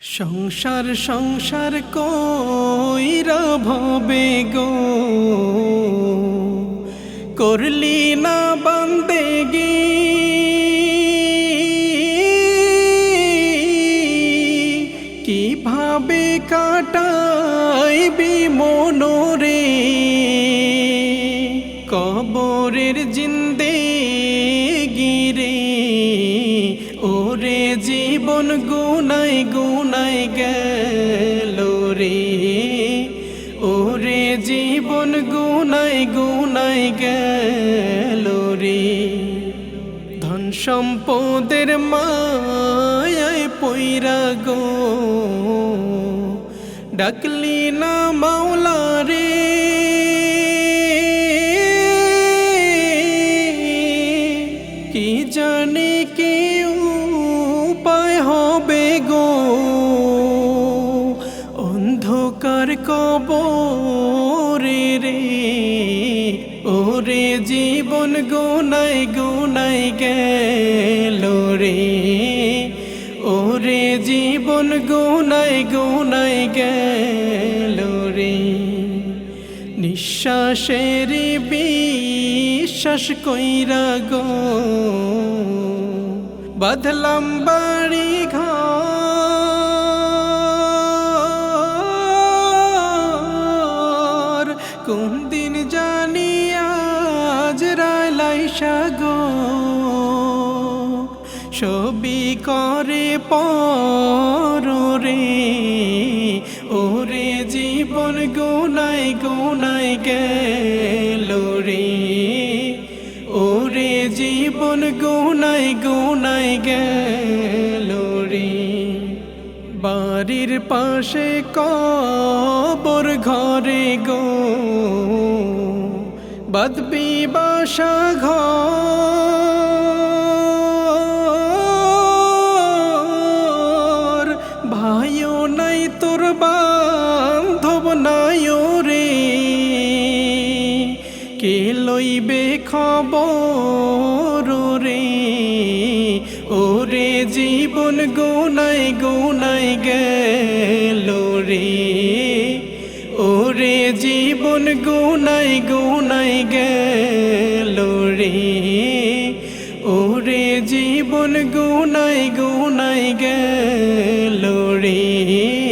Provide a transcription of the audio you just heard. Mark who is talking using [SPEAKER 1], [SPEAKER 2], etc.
[SPEAKER 1] সংসার সংসার কইরা ভবে গো করলি না বান্দেগি কিভাবে কাটাইবি মনোরে কবরের জিন্দেগি রে ওরে জীবন গুনাই গুনাই গেল রে ওরে জীবন গুনাই গুনাই গেল রে ধন সম্পদের মায়ায় পইরা গো ডাকলি না মাওলা রে কি জানি কি উপায় হবে গো অন্ধকার কবরে রে ওরে জীবন গুনাই গুনাই গেল রে ওরে জীবন গুনাই গুনাই গেল রে নিঃশ্বাসের বিশ্বাস কইরা গো বাঁধলাম বাড়ি ঘর কোন দিন জানি আজ রাইলাইসা গো ছবি করে পর রে ওরে জীবন গুনাই গুনাই গেল রে ওরে জীবন গুনাই গুনাই গেল রে বাড়ির পাশে কবর ঘরে গো বাঁধবি বাসা ঘর ভাইও নাই তোর বান্ধব নাই রে কে লইবে খবর রে ওরে জীবন গুনাই গুনাই গেল রে ওরে জীবন গুনাই গুনাই গেল রে ওরে জীবন গুনাই গুনাই গেল রে।